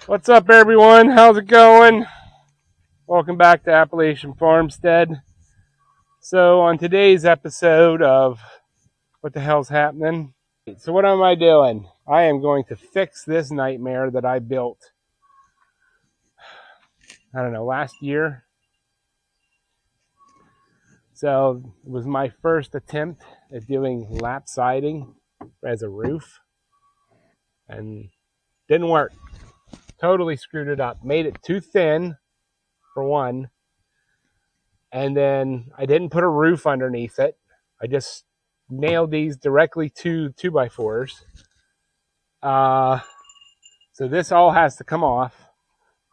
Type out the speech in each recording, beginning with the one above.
What's up, everyone? How's it going? Welcome back to Appalachian Farmstead. So, on today's episode of What the Hell's Happening? So, what am I doing? I am going to fix this nightmare that I built, I don't know, last year. So, it was my first attempt at doing lap siding as a roof, and didn't work. Totally screwed it up. Made it too thin, for one. And then I didn't put a roof underneath it. I just nailed these directly to 2x4s. So this all has to come off.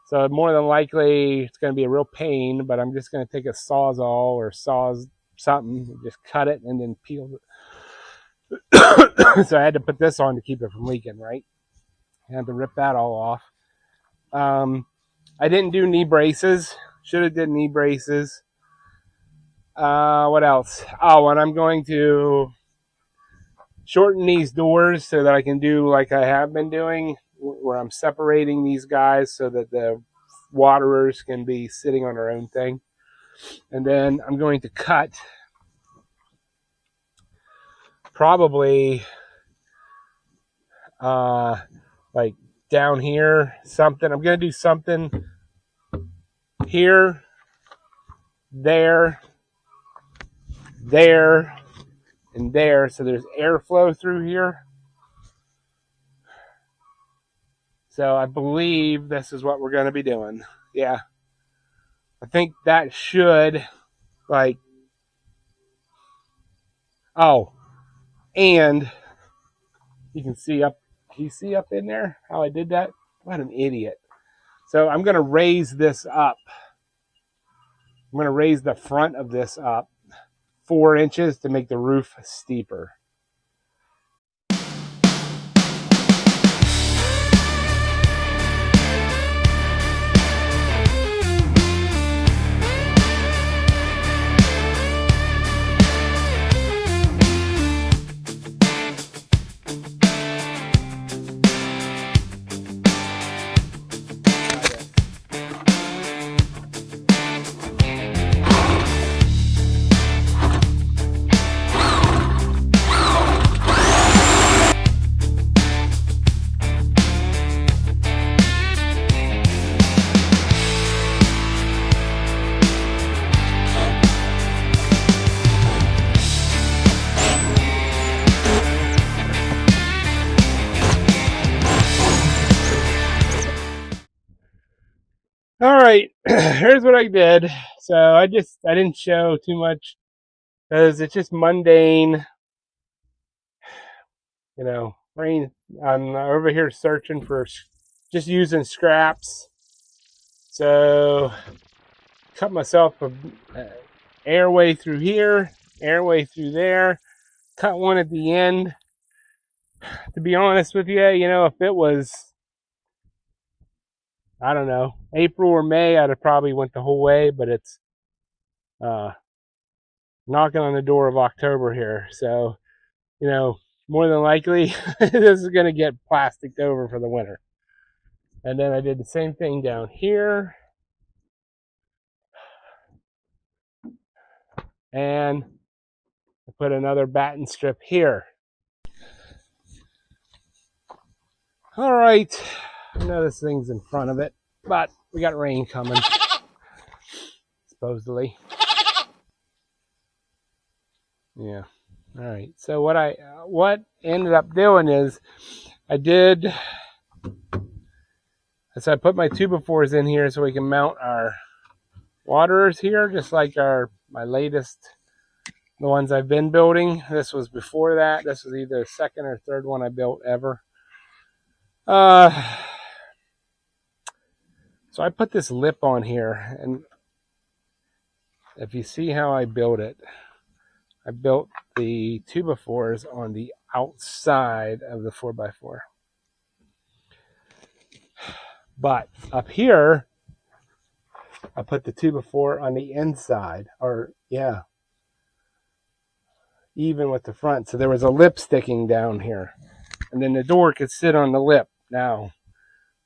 So more than likely it's going to be a real pain, but I'm just going to take a Sawzall or saws something, just cut it and then peel it. So I had to put this on to keep it from leaking, right? I had to rip that all off. I didn't do knee braces. Should have did knee braces. What else? Oh, and I'm going to shorten these doors so that I can do like I have been doing, where I'm separating these guys so that the waterers can be sitting on their own thing. And then I'm going to cut probably like down here something. I'm going to do something here, there, and there, so there's airflow through here. So I believe this is what we're going to be doing. Yeah. I think that should, like, oh, and you can see up, can you see up in there how I did that? What an idiot. So I'm going to raise this up. I'm going to raise the front of this up 4 inches to make the roof steeper. All right, here's what I did. So I didn't show too much because it's just mundane, rain. I'm over here searching for, just using scraps. So cut myself a airway through here, airway through there, cut one at the end. To be honest with you, if it was, I don't know, April or May, I'd have probably went the whole way, but it's knocking on the door of October here. So, more than likely, this is going to get plasticed over for the winter. And then I did the same thing down here. And I put another batten strip here. All right. I know this thing's in front of it, but we got rain coming, supposedly. Yeah. All right. So what ended up doing is I put my 2x4s in here so we can mount our waterers here, just like my latest, the ones I've been building. This was before that. This was either the second or third one I built ever. So I put this lip on here, and if you see how I built it, I built the 2x4s on the outside of the 4x4. But up here, I put the 2x4 on the inside, even with the front. So there was a lip sticking down here, and then the door could sit on the lip. Now,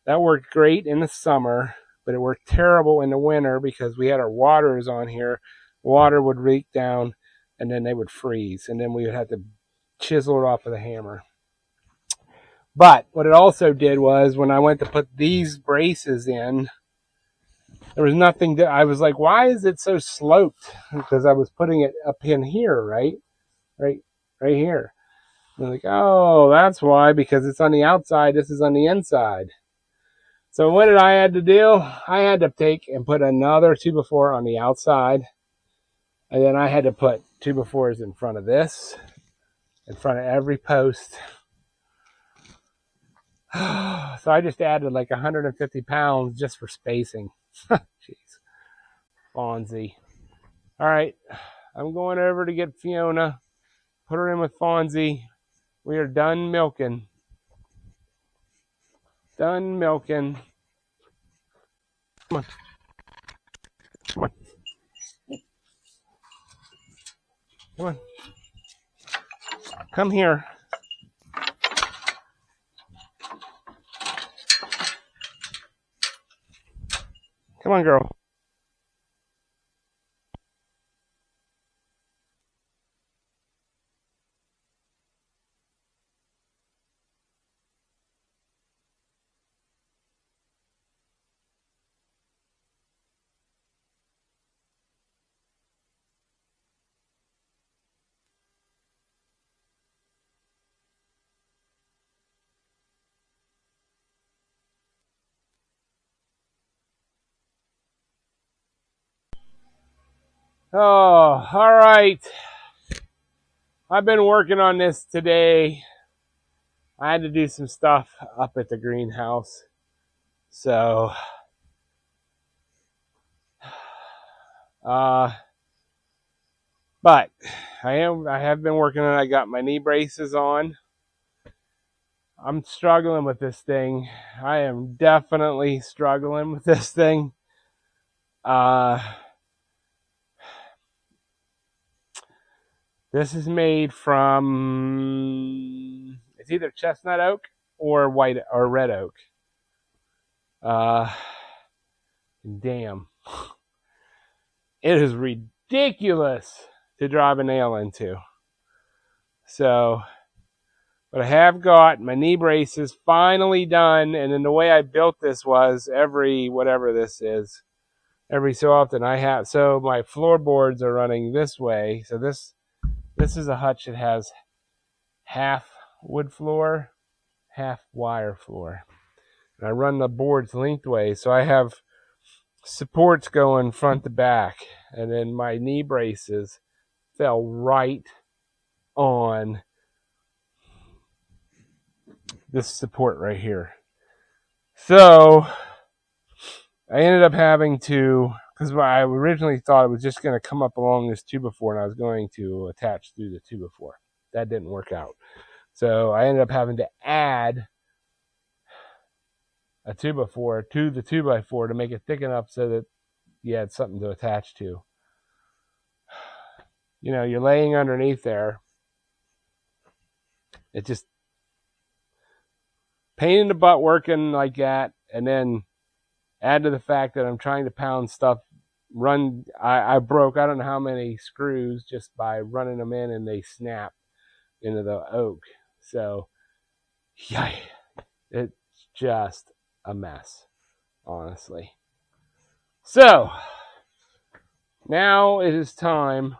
That worked great in the summer, but it worked terrible in the winter because we had our waters on here. Water would leak down, and then they would freeze, and then we would have to chisel it off with a hammer. But what it also did was when I went to put these braces in, there was nothing that I was like, why is it so sloped? Because I was putting it up in here, right here. And I'm like, oh, that's why, because it's on the outside. This is on the inside. So what did I had to do? I had to take and put another 2x4 on the outside. And then I had to put 2x4s in front of this, in front of every post. So I just added like 150 pounds just for spacing. Jeez. Fonzi. All right. I'm going over to get Fiona. Put her in with Fonzi. We are done milking. Done milking. Come on. Come on. Come on. Come here. Come on, girl. Oh, all right. I've been working on this today. I had to do some stuff up at the greenhouse. So, but I have been working on it. I got my knee braces on. I'm struggling with this thing. I am definitely struggling with this thing. This is made from, it's either chestnut oak or white or red oak. Damn. It is ridiculous to drive a nail into. So, but I have got my knee braces finally done, and then the way I built this was every, whatever this is, every so often I have, so my floorboards are running this way. So this is a Hutch that has half wood floor, half wire floor. And I run the boards lengthways, so I have supports going front to back, and then my knee braces fell right on this support right here. So I ended up having to, because I originally thought it was just going to come up along this 2x4 and I was going to attach through the 2x4. That didn't work out. So I ended up having to add a 2x4 to the 2x4 to make it thick enough so that you had something to attach to. You know, you're laying underneath there. It just pain in the butt working like that, and then add to the fact that I'm trying to pound stuff. I broke, I don't know how many screws just by running them in, and they snap into the oak. So, yeah, it's just a mess, honestly. So, now it is time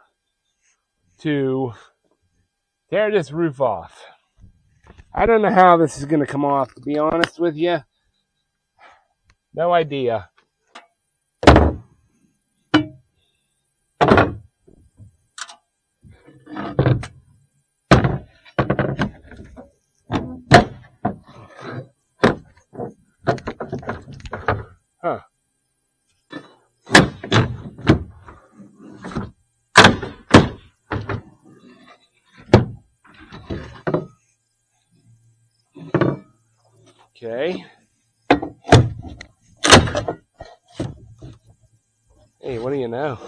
to tear this roof off. I don't know how this is going to come off, to be honest with you. No idea. Huh. Okay. Hey, what do you know?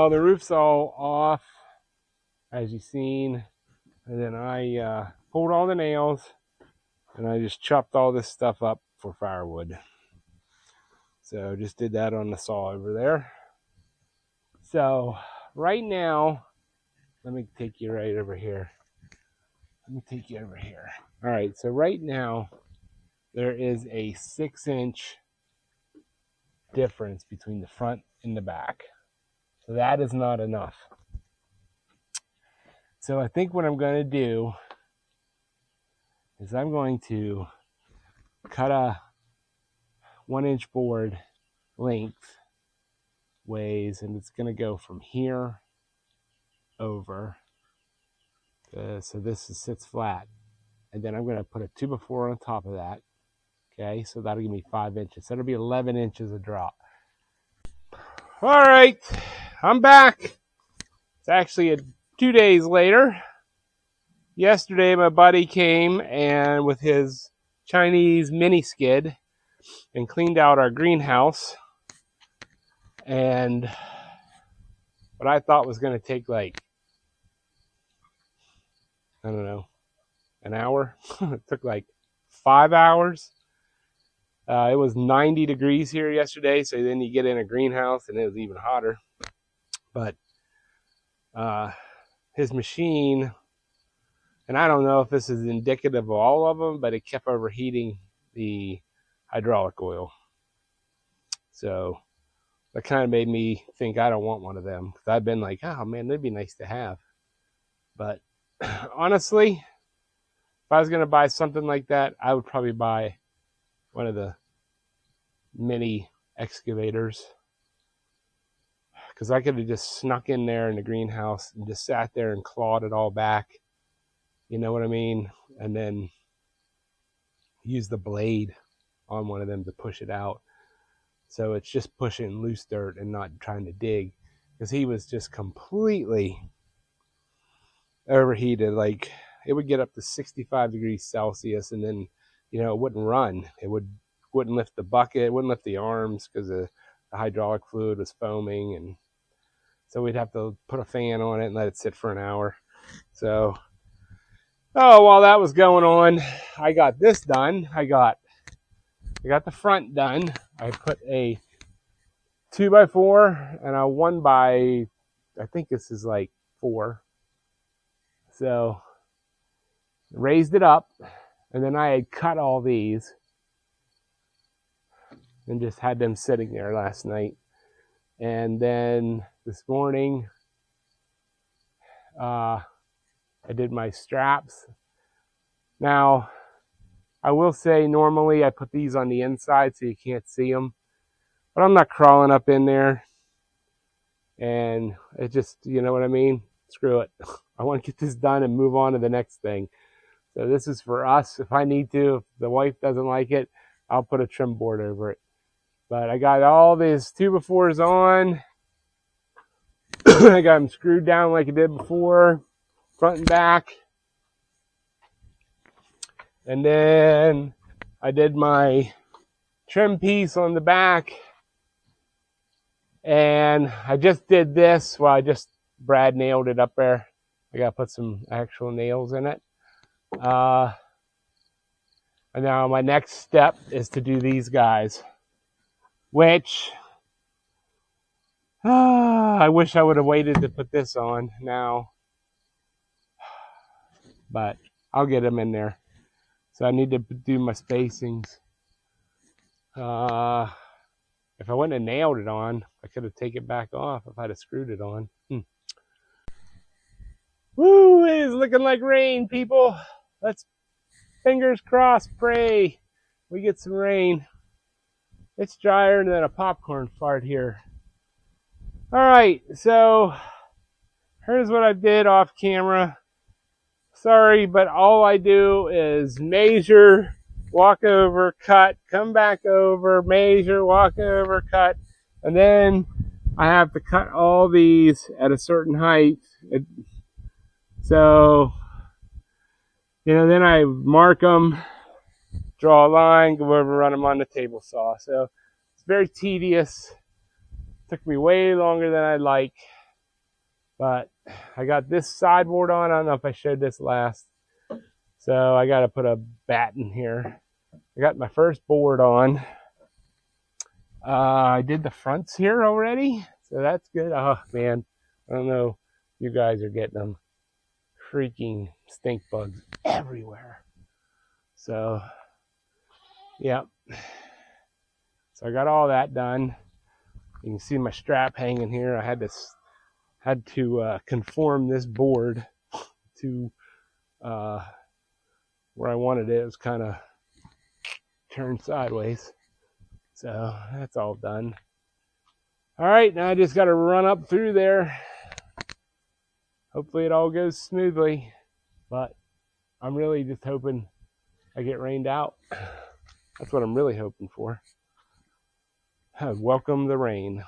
Well, the roof's all off, as you've seen. And then I pulled all the nails, and I just chopped all this stuff up for firewood. So just did that on the saw over there. So right now, let me take you right over here. All right, so right now, there is a 6-inch difference between the front and the back. So that is not enough. So I think what I'm going to do is I'm going to cut a 1-inch board length ways, and it's going to go from here over. So this sits flat. And then I'm going to put a 2x4 on top of that. Okay, so that'll give me 5 inches. So that'll be 11 inches of drop. All right, I'm back. It's actually 2 days later. Yesterday, my buddy came and with his Chinese mini skid and cleaned out our greenhouse. And what I thought was going to take like, I don't know, an hour. It took like 5 hours. It was 90 degrees here yesterday, so then you get in a greenhouse and it was even hotter. But his machine, and I don't know if this is indicative of all of them, but it kept overheating the hydraulic oil. So that kind of made me think I don't want one of them. Because I've been like, oh man, that'd be nice to have. But honestly, if I was going to buy something like that, I would probably buy one of the mini excavators, because I could have just snuck in there in the greenhouse and just sat there and clawed it all back, you know what I mean, and then use the blade on one of them to push it out. So it's just pushing loose dirt and not trying to dig, because he was just completely overheated. Like, it would get up to 65 degrees Celsius, and then, you know, it wouldn't run. It wouldn't lift the bucket, it wouldn't lift the arms, because the hydraulic fluid was foaming, and so we'd have to put a fan on it and let it sit for an hour. So, while that was going on, I got this done. I got the front done. I put a 2x4 and a 1x, I think this is like 4. So raised it up, and then I had cut all these and just had them sitting there last night. And then this morning, I did my straps. Now, I will say normally I put these on the inside so you can't see them, but I'm not crawling up in there. And it just, you know what I mean? Screw it. I want to get this done and move on to the next thing. So this is for us. If I need to, if the wife doesn't like it, I'll put a trim board over it. But I got all these 2x4s on. I got them screwed down like I did before, front and back. And then I did my trim piece on the back. And I just did this. Well, I just Brad nailed it up there. I got to put some actual nails in it. And now my next step is to do these guys, which I wish I would have waited to put this on now, but I'll get them in there. So I need to do my spacings. If I wouldn't have nailed it on, I could have taken it back off if I'd have screwed it on. Woo, it is looking like rain, people. Let's fingers crossed, pray we get some rain. It's drier than a popcorn fart here. All right, so here's what I did off camera. Sorry, but all I do is measure, walk over, cut, come back over, measure, walk over, cut, and then I have to cut all these at a certain height. So, you know, then I mark them, draw a line, go over, run them on the table saw. So it's very tedious. Took me way longer than I'd like. But I got this sideboard on. I don't know if I showed this last. So I got to put a bat in here. I got my first board on. I did the fronts here already. So that's good. Oh, man. I don't know. You guys are getting them. Freaking stink bugs everywhere. So, yeah. So I got all that done. You can see my strap hanging here. I had to conform this board to where I wanted it. It was kind of turned sideways. So that's all done. All right, now I just got to run up through there. Hopefully it all goes smoothly, but I'm really just hoping I get rained out. That's what I'm really hoping for. Welcome the rain.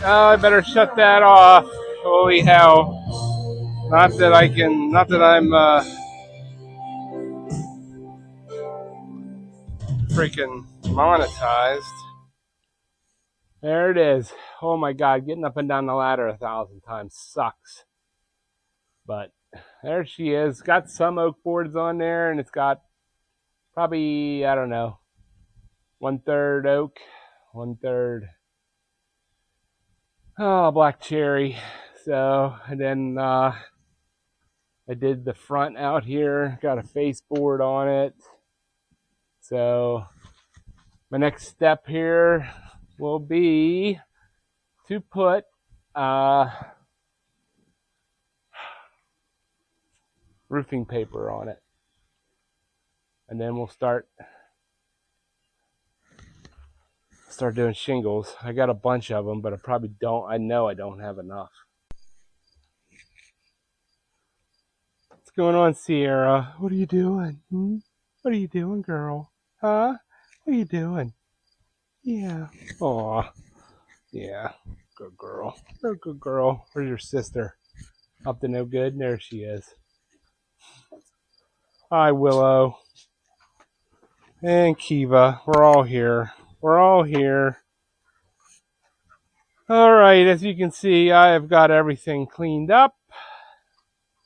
I better shut that off. Holy hell. Not that I'm freaking monetized. There it is. Oh my God, getting up and down the ladder 1,000 times sucks. But there she is. Got some oak boards on there, and it's got probably, I don't know, 1/3 oak, 1/3 black cherry. So, and then I did the front out here, got a face board on it. So my next step here will be to put roofing paper on it. And then we'll start doing shingles. I got a bunch of them, but I know I don't have enough. What's going on, Sierra? What are you doing? What are you doing, girl? Huh? What are you doing? Yeah. Aw. Yeah. Good girl. You're a good girl. Where's your sister? Up to no good? There she is. Hi, Willow. And Kiva. We're all here. We're all here. Alright, as you can see, I have got everything cleaned up.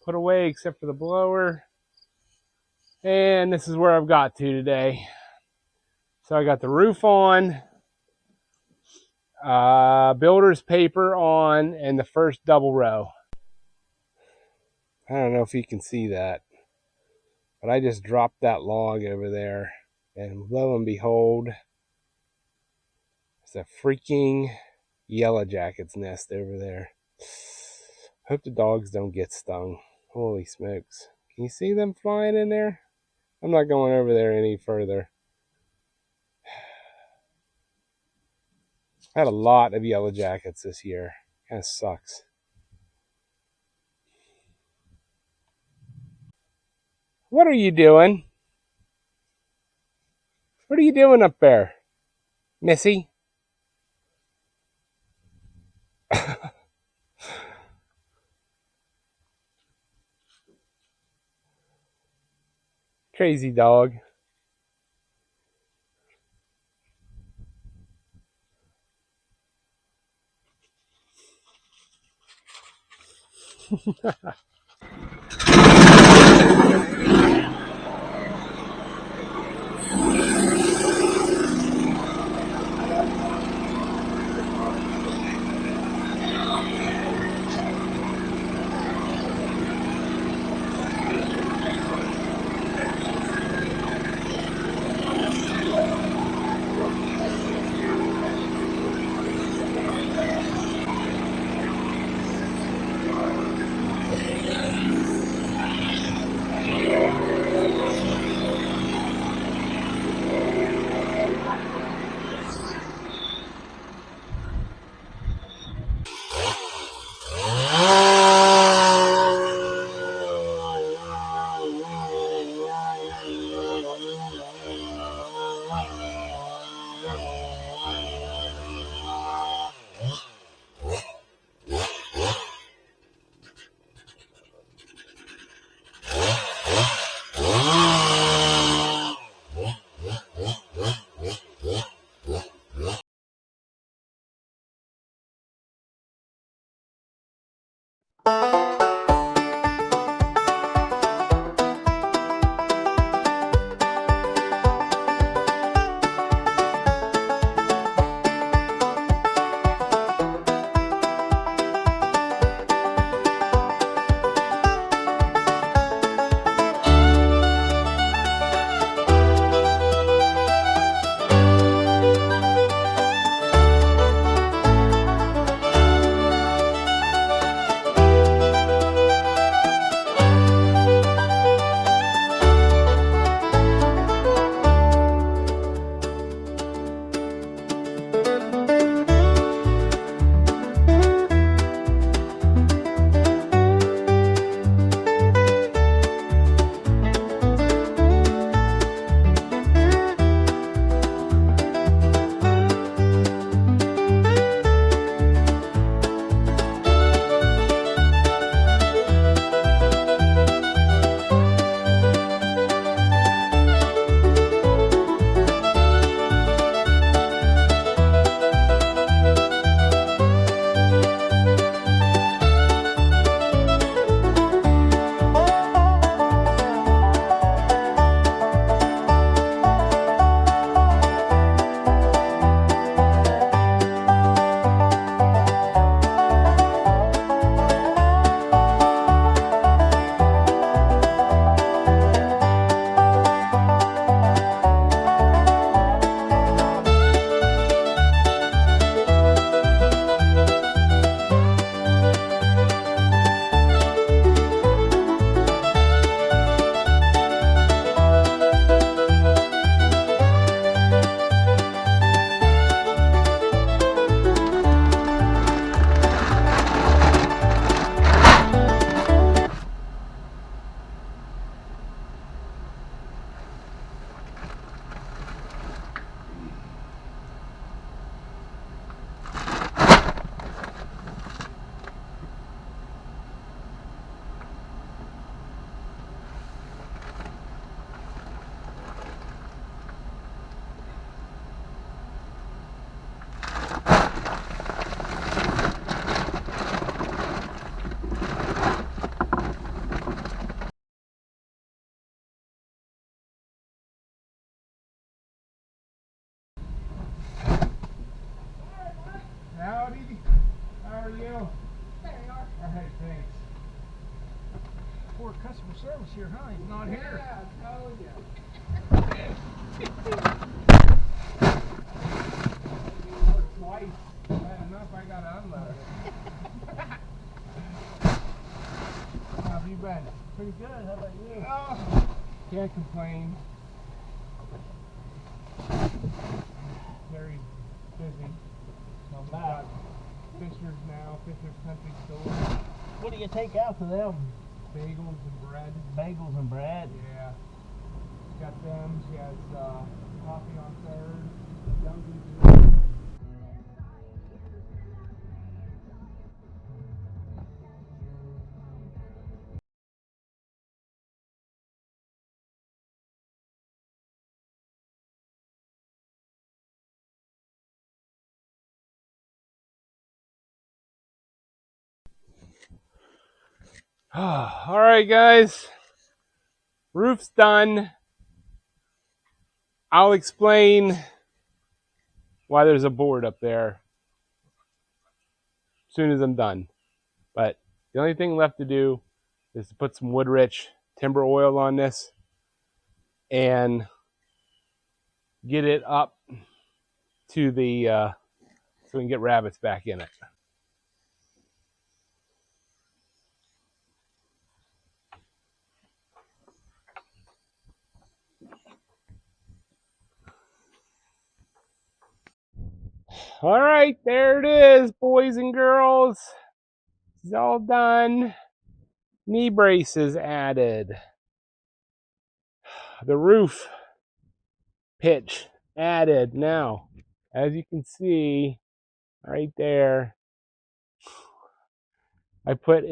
Put away except for the blower. And this is where I've got to today. So I got the roof on, builder's paper on, and the first double row. I don't know if you can see that, but I just dropped that log over there, and lo and behold, it's a freaking yellow jacket's nest over there. Hope the dogs don't get stung. Holy smokes. Can you see them flying in there? I'm not going over there any further. I had a lot of yellow jackets this year. Kind of sucks. What are you doing? What are you doing up there, Missy? Crazy dog. Poor customer service here, huh? He's not here. Yeah, I told you. Twice. Bad enough, I gotta unload it. How have you been? Pretty good. How about you? Oh, can't complain. Very busy. I'm back. Fisher's now, Fisher's Country Store. What do you take out to them? Bagels and bread. Bagels and bread? Yeah. Got them. She has coffee on third. Dunkin's. All right, guys. Roof's done. I'll explain why there's a board up there as soon as I'm done. But the only thing left to do is to put some wood rich timber oil on this and get it up to the so we can get rabbits back in it. All right, there it is, boys and girls. It's all done. Knee braces added. The roof pitch added. Now, as you can see right there, I put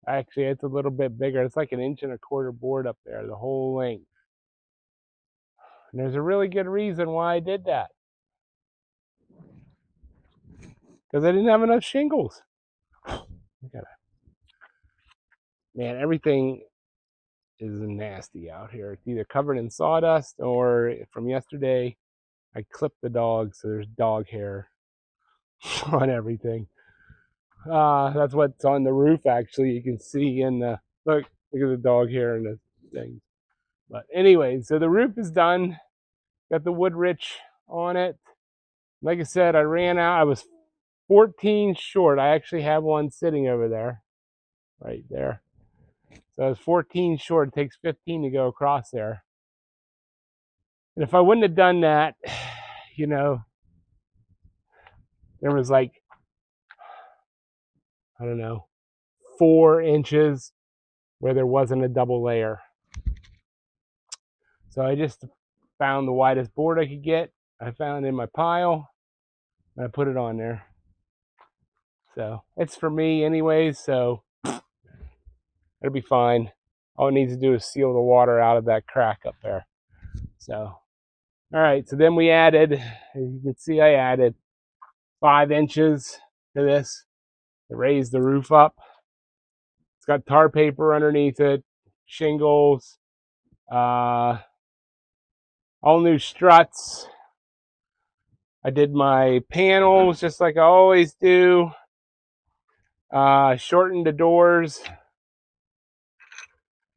actually it's a little bit bigger. It's like 1.25 inch board up there, the whole length. And there's a really good reason why I did that. Because I didn't have enough shingles. Man, everything is nasty out here. It's either covered in sawdust or from yesterday, I clipped the dog, so there's dog hair on everything. That's what's on the roof, actually. You can see in the, look at the dog hair and the thing. But anyway, so the roof is done. Got the wood rich on it. Like I said, I ran out. I was 14 short. I actually have one sitting over there, right there. So I was 14 short. It takes 15 to go across there. And if I wouldn't have done that, you know, there was like, I don't know, 4 inches where there wasn't a double layer. So I just found the widest board I could get. I found in my pile, and I put it on there. So it's for me anyways, so it'll be fine. All it needs to do is seal the water out of that crack up there. So, all right, so then we added, as you can see, I added 5 inches to this to raise the roof up. It's got tar paper underneath it, shingles, all new struts. I did my panels just like I always do. Shortened the doors.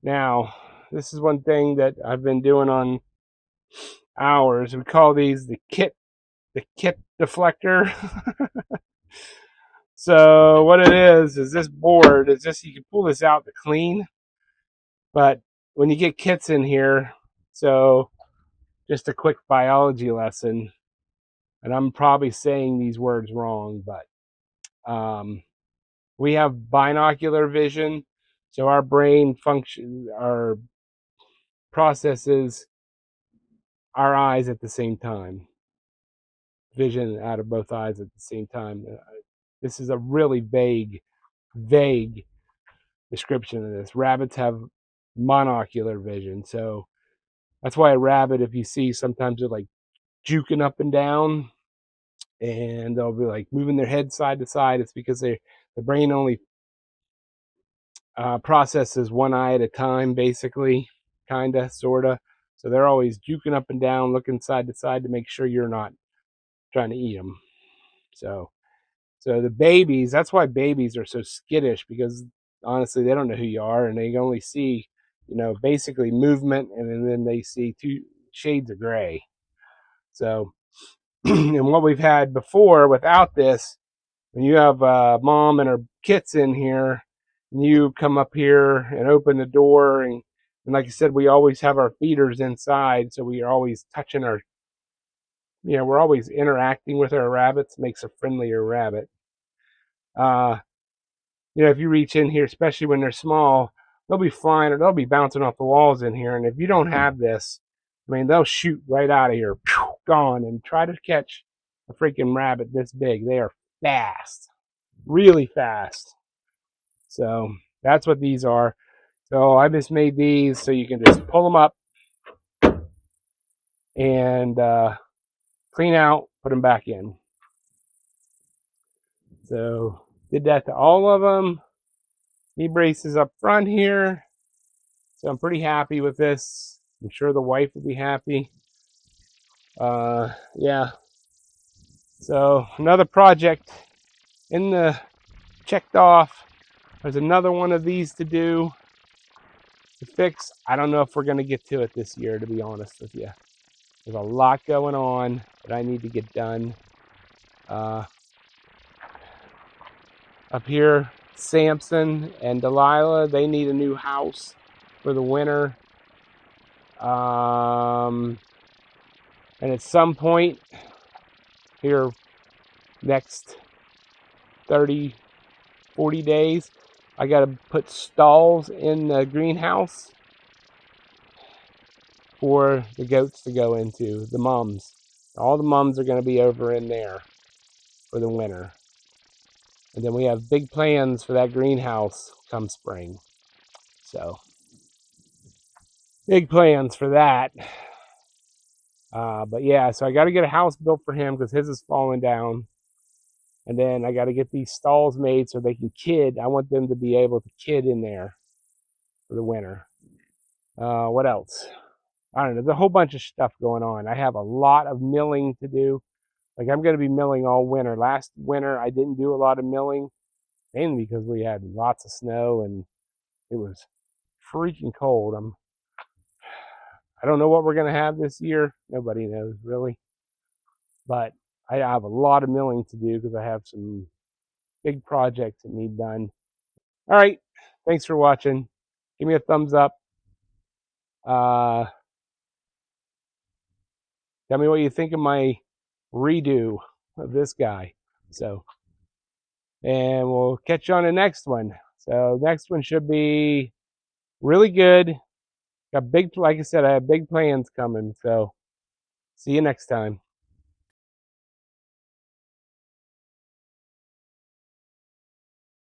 Now, this is one thing that I've been doing on ours. We call these the kit deflector. So what it is this board is just, you can pull this out to clean, but when you get kits in here, so just a quick biology lesson, and I'm probably saying these words wrong, but we have binocular vision, so our brain processes our eyes at the same time, vision out of both eyes at the same time. This is a really vague description of this. Rabbits have monocular vision, so that's why a rabbit, if you see, sometimes they're like juking up and down, and they'll be like moving their head side to side. It's because the brain only processes one eye at a time, basically, kinda, sorta. So they're always juking up and down, looking side to side to make sure you're not trying to eat them. So the babies, that's why babies are so skittish, because honestly, they don't know who you are, and they can only see, basically movement, and then they see 2 shades of gray. So, and what we've had before without this, when you have mom and her kits in here, and you come up here and open the door, and like I said, we always have our feeders inside, so we are always touching we're always interacting with our rabbits, makes a friendlier rabbit. If you reach in here, especially when they're small, they'll be flying or they'll be bouncing off the walls in here. And if you don't have this, I mean, they'll shoot right out of here, gone, and try to catch a freaking rabbit this big. They are fast, really fast. So that's what these are. So I just made these so you can just pull them up and clean out, put them back in. So did that to all of them. knee braces up front here. So I'm pretty happy with this. I'm sure the wife will be happy. Yeah. So another project in the checked off. There's another one of these to do, to fix. I don't know if we're going to get to it this year, to be honest with you. There's a lot going on that I need to get done. Up here, Samson and Delilah, they need a new house for the winter. And at some point here, next 30, 40 days, I got to put stalls in the greenhouse for the goats to go into, the mums. All the mums are going to be over in there for the winter. And then we have big plans for that greenhouse come spring. So, big plans for that. But yeah, so I got to get a house built for him because his is falling down. And then I got to get these stalls made so they can kid. I want them to be able to kid in there for the winter. What else? I don't know. There's a whole bunch of stuff going on. I have a lot of milling to do. Like, I'm going to be milling all winter. Last winter, I didn't do a lot of milling, mainly because we had lots of snow and it was freaking cold. I don't know what we're going to have this year. Nobody knows, really. But I have a lot of milling to do because I have some big projects that need done. All right. Thanks for watching. Give me a thumbs up. Tell me what you think of my redo of this guy. So, and we'll catch you on the next one. So next one should be really good. Got big, like I said, I have big plans coming. So see you next time.